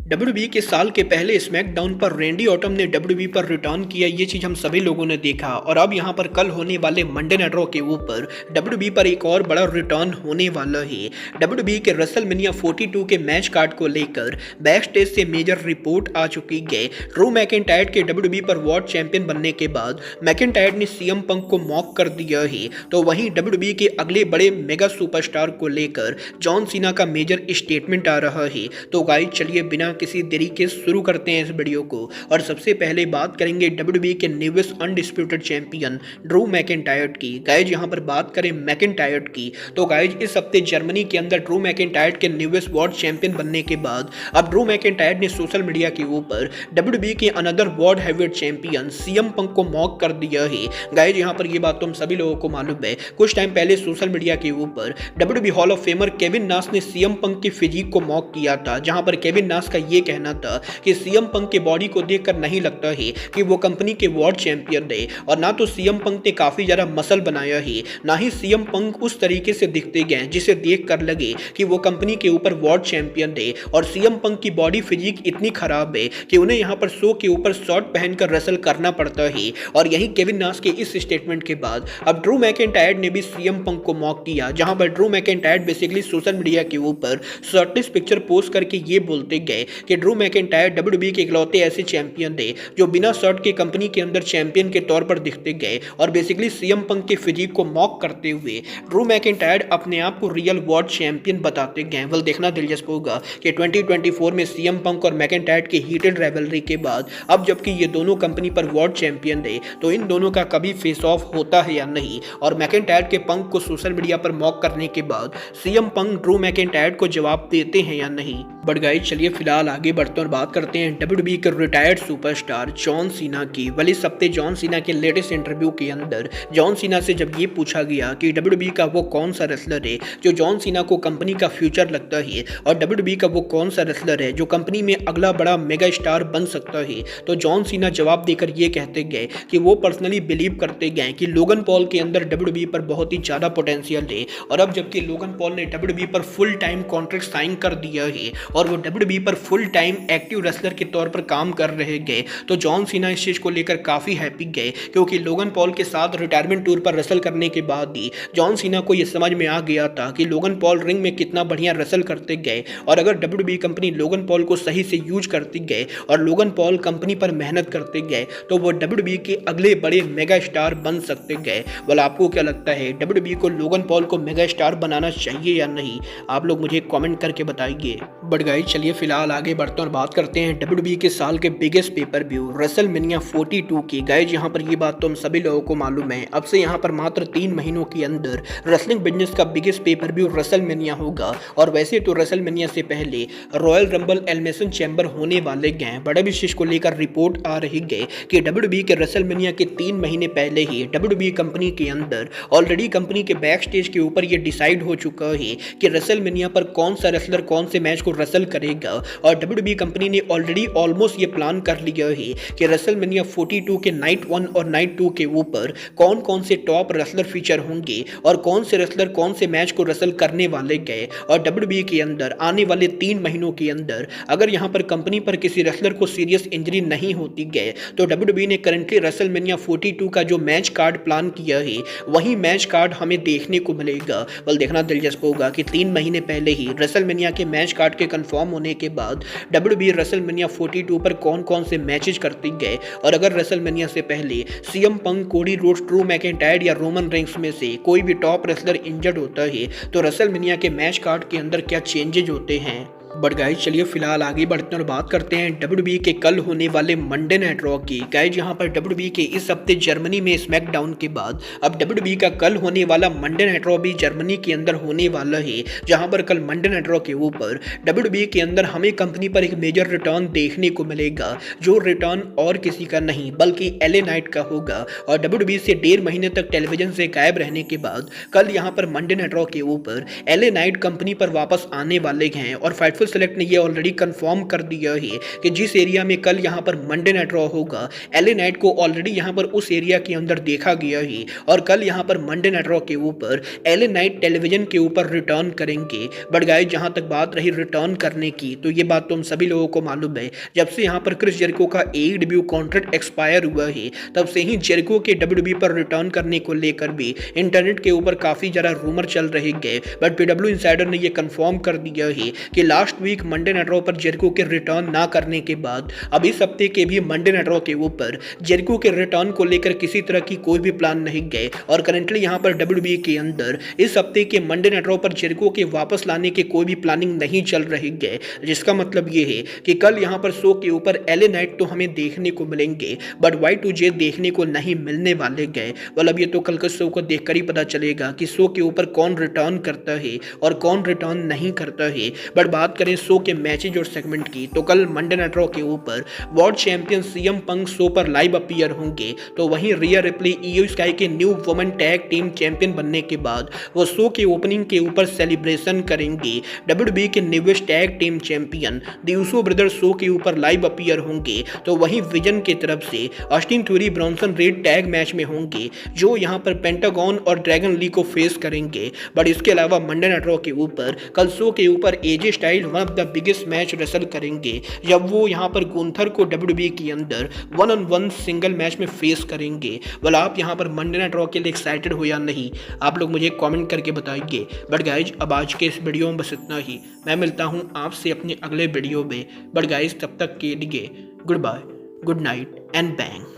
WWE के साल के पहले स्मैकडाउन पर रैंडी ऑर्टन ने डब्ल्यूडब्ल्यूई पर रिटर्न किया, ये चीज हम सभी लोगों ने देखा। और अब यहाँ पर कल होने वाले मंडे नाइट रॉ के ऊपर डब्ल्यूडब्ल्यूई पर एक और बड़ा रिटर्न होने वाला है। डब्ल्यूडब्ल्यूई के रेसलमेनिया 42 के मैच कार्ड को लेकर बैक स्टेज से मेजर रिपोर्ट आ चुकी है। ड्रू मैकिंटायर के डब्ल्यूडब्ल्यूई पर वर्ल्ड चैंपियन बनने के बाद मैकिंटायर ने सीएम पंक को मॉक कर दिया है। तो वहीं डब्ल्यूडब्ल्यूई के अगले बड़े मेगा सुपरस्टार को लेकर जॉन सीना का मेजर स्टेटमेंट आ रहा है। तो गाइस चलिए बिना किसी देरी के शुरू करते हैं इस वीडियो को। और सबसे पहले बात करेंगे डब्ल्यूडब्ल्यूई के newest undisputed champion Drew McIntyre की। गाइस यहां पर बात करें मैकिंटायर की तो गाइस इस हफ्ते जर्मनी के अंदर ड्रू मैकिंटायर के न्यूएस्ट वर्ल्ड चैंपियन बनने के बाद अब ड्रू मैकिंटायर ने सोशल मीडिया के ऊपर डब्ल्यूडब्ल्यूई के another world heavyweight champion CM Punk को मॉक कर दिया है। गाइस यहां पर यह बात तो हम सभी लोगों को मालूम है। कुछ टाइम पहले सोशल मीडिया के ऊपर WWE hall of famer Kevin नाश ने सीएम पंक की फिजिक को मॉक किया था, जहां पर केविन नाश का यह कहना था कि सीएम पंक के बॉडी को देखकर नहीं लगता है कि वो कंपनी के वर्ल्ड चैंपियन है। और ना तो सीएम पंक ने काफी ज्यादा मसल बनाया है, ना ही सीएम पंक उस तरीके से दिखते गए जिसे देखकर लगे कि वो कंपनी के ऊपर वर्ल्ड चैंपियन है। और सीएम पंक की बॉडी फिजिक इतनी खराब है कि उन्हें यहाँ पर शो के ऊपर शॉर्ट पहनकर रेसल करना पड़ता है। और यही केविन नाश के इस स्टेटमेंट के बाद अब ड्रू मैकिंटायर ने भी सीएम पंक को मॉक किया, जहां पर Drew McIntyre basically social media के ऊपर शर्टलेस पिक्चर पोस्ट करके ये बोलते गए कि ड्रू मैकिंटायर डब्ल्यूडब्ल्यूई के इकलौते ऐसे चैंपियन थे जो बिना शर्ट के कंपनी के अंदर चैंपियन के तौर पर दिखते गए। और बेसिकली सीएम पंक के फिजिक को मॉक करते हुए ड्रू मैकिंटायर अपने आप को रियल वर्ल्ड चैंपियन बताते गए। वेल देखना दिलचस्प होगा कि 2024 में सीएम पंक और मैकिंटायर की हीटेड राइवलरी के बाद अब जबकि ये दोनों कंपनी पर वर्ल्ड चैंपियन थे तो इन दोनों का कभी फेस ऑफ होता है या नहीं। और मैकिंटायर के पंक को सोशल मीडिया पर मॉक करने के बाद सीएम पंक ड्रू मैकिंटायर को जवाब देते हैं या नहीं। बट गाइस चलिए फिलहाल आगे बढ़ते और बात करते हैं डब्ल्यूडब्ल्यूई के रिटायर्ड सुपरस्टार जॉन सीना की। वेल इस हफ्ते जॉन सीना के लेटेस्ट इंटरव्यू के अंदर जॉन सीना से जब ये पूछा गया कि डब्ल्यूडब्ल्यूई का वो कौन सा रेसलर है जो जॉन सीना को कंपनी का फ्यूचर लगता है और डब्ल्यूडब्ल्यूई का वो कौन सा रेसलर है जो कंपनी में अगला बड़ा मेगा स्टार बन सकता है, तो जॉन सीना जवाब देकर ये कहते गए कि वो पर्सनली बिलीव करते गए कि लोगन पॉल के अंदर डब्ल्यूडब्ल्यूई पर बहुत ही ज़्यादा पोटेंशियल है। और अब जबकि लोगन पॉल ने डब्ल्यूडब्ल्यूई पर फुल टाइम कॉन्ट्रैक्ट साइन कर दिया है और वो डब्ल्यूडब्ल्यूई पर फुल टाइम एक्टिव रेसलर के तौर पर काम कर रहे गए, तो जॉन सीना इस चीज़ को लेकर काफ़ी हैप्पी गए क्योंकि लोगन पॉल के साथ रिटायरमेंट टूर पर रेसल करने के बाद ही जॉन सीना को यह समझ में आ गया था कि लोगन पॉल रिंग में कितना बढ़िया रेसल करते गए। और अगर डब्ल्यूडब्ल्यूई कंपनी लोगन पॉल को सही से यूज करती गए और लोगन पॉल कंपनी पर मेहनत करते गए तो वो डब्ल्यूडब्ल्यूई के अगले बड़े मेगा स्टार बन सकते गए। वाल आपको क्या लगता है, डब्ल्यूडब्ल्यूई को लोगन पॉल को मेगा स्टार बनाना चाहिए या नहीं? आप लोग मुझे कमेंट करके बताइए। बट गाइस चलिए फिलहाल आगे बढ़ते और बात करते हैं डब्ल्यूडब्ल्यूई के साल के बिगेस्ट पेपर व्यू रेसलमेनिया 42 की। गाइस यहाँ पर ये बात तो हम सभी लोगों को मालूम है, अब से यहाँ पर मात्र 3 महीनों के अंदर रेसलिंग बिजनेस का बिगेस्ट पेपर व्यू रेसलमेनिया होगा। और वैसे तो रेसलमेनिया से पहले रॉयल रंबल एलिमिनेशन चैम्बर होने वाले गए, बड़े विशेष को लेकर रिपोर्ट आ रही गए कि डब्ल्यूडब्ल्यूई के रेसलमेनिया के 3 महीने पहले ही डब्ल्यूडब्ल्यूई कंपनी के अंदर ऑलरेडी कंपनी के बैक स्टेज के ऊपर ये डिसाइड हो चुका है कि रेसलमेनिया पर कौन सा रेसलर कौन से मैच को रेसल करेगा। और डब्ल्यूडब्ल्यूई कंपनी ने ऑलरेडी ऑलमोस्ट ये प्लान कर लिया है कि रेसलमेनिया 42 के नाइट 1 और नाइट 2 के ऊपर कौन कौन से टॉप रेसलर फीचर होंगे और कौन से रेसलर कौन से मैच को रेसल करने वाले गए। और डब्ल्यूडब्ल्यूई के अंदर आने वाले 3 महीनों के अंदर अगर यहाँ पर कंपनी पर किसी रेसलर को सीरियस इंजरी नहीं होती गए तो डब्ल्यूडब्ल्यूई ने करंटली रेसलमेनिया 42 का जो मैच कार्ड प्लान किया है वही मैच कार्ड हमें देखने को मिलेगा। बल देखना दिलचस्प होगा कि 3 महीने पहले ही रेसलमेनिया के मैच कार्ड के कंफर्म होने के बाद डब्ल्यूडब्ल्यूई रेसलमेनिया 42 पर कौन कौन से मैचेस करते गए। और अगर रेसलमेनिया से पहले CM Punk, Cody Rhodes, Drew McIntyre या रोमन रेंस में से कोई भी टॉप रेसलर इंजर्ड होता है तो रेसलमेनिया के मैच कार्ड के अंदर क्या चेंजेज होते हैं। बट गाइज चलिए फिलहाल आगे बढ़ते हैं और बात करते हैं डब्ल्यूडब्ल्यूई के कल होने वाले मंडे नाइट रॉ की। गाइज यहाँ पर डब्ल्यूडब्ल्यूई के इस हफ्ते जर्मनी में स्मैकडाउन के बाद अब डब्ल्यूडब्ल्यूई का कल होने वाला मंडे नाइट रॉ भी जर्मनी के अंदर होने वाला है, जहाँ पर कल मंडे नाइट रॉ के ऊपर डब्ल्यूडब्ल्यूई के अंदर हमें कंपनी पर एक मेजर रिटर्न देखने को मिलेगा, जो रिटर्न और किसी का नहीं बल्कि एलए नाइट का होगा। और डब्ल्यूडब्ल्यूई से 1.5 महीने तक टेलीविजन से गायब रहने के बाद कल यहाँ पर मंडे नाइट रॉ के ऊपर एलए नाइट कंपनी पर वापस आने वाले हैं और फाइटफुल सेलेक्ट ने ये ऑलरेडी कंफर्म कर दिया है कि जिस एरिया में कल यहाँ पर मंडे नाइट रॉ होगा, एलए नाइट को ऑलरेडी यहाँ पर उस एरिया के अंदर देखा गया है और कल यहाँ पर मंडे नाइट रॉ के ऊपर एलए नाइट टेलीविजन के ऊपर रिटर्न करेंगे। बट गाइस, जहाँ तक बात रही रिटर्न करने की, तो ये बात तो हम सभी लोगों को मालूम है, जब से यहाँ पर क्रिस जेरिको का एईडब्ल्यू कॉन्ट्रैक्ट एक्सपायर हुआ है तब से ही जेरिको के डब्ल्यूडब्ल्यूई पर रिटर्न करने को लेकर भी इंटरनेट के ऊपर काफी ज्यादा रूमर चल रहे गए। बट पीडब्ल्यू इंसाइडर ने यह कंफर्म कर दिया है कि last week Monday night Raw पर जेरिको के रिटर्न ना करने के बाद अब इस हफ्ते के भी मंडे नाइट रॉ के ऊपर जेरिको के रिटर्न को लेकर किसी तरह की कोई भी प्लान नहीं गए और करंटली यहाँ पर डब्ल्यूडब्ल्यूई के अंदर इस हफ्ते के मंडे नाइट रॉ पर जेरिको के वापस लाने के कोई भी प्लानिंग नहीं चल रही गए, जिसका मतलब ये है कि कल यहाँ पर शो के ऊपर एलए नाइट तो हमें देखने को मिलेंगे बट Y2J देखने को नहीं मिलने वाले गए। मतलब ये तो कल के शो को देखकर ही पता चलेगा कि शो के ऊपर कौन रिटर्न करता है और कौन रिटर्न नहीं करता है। बट बात करें शो के मैचेज और सेगमेंट की, तो कल मंडे नाइट रॉ के ऊपर world champion CM Punk show पर लाइव अपीयर होंगे, तो वहीं रिया रिप्ली ईओ स्काई के new women tag team champion बनने के बाद वो शो के ओपनिंग के ऊपर सेलिब्रेशन करेंगे। डब्ल्यूडब्ल्यूई के newest tag team champion the Uso brothers show के ऊपर लाइव अपीयर होंगे, तो वहीं विजन की तरफ से Austin theory Bronson red tag match में होंगे जो यहां पर पेंटागन और ड्रैगन ली को फेस करेंगे। बट इसके अलावा मंडे नाइट रॉ के ऊपर कल शो के ऊपर AJ Styles one of the biggest match wrestle करेंगे जब वो यहां पर गुंथर को डब्ल्यूडब्ल्यूई के अंदर 1-on-1 सिंगल मैच में फेस करेंगे। well, आप यहां पर मंडे नाइट रॉ के लिए एक्साइटेड हो या नहीं, आप लोग मुझे कमेंट करके बताइए। बट गाइज, अब आज के इस वीडियो में बस इतना ही। मैं मिलता हूं आपसे अपने अगले वीडियो में। बट गाइज, तब तक के लिए good bye, good night and bang.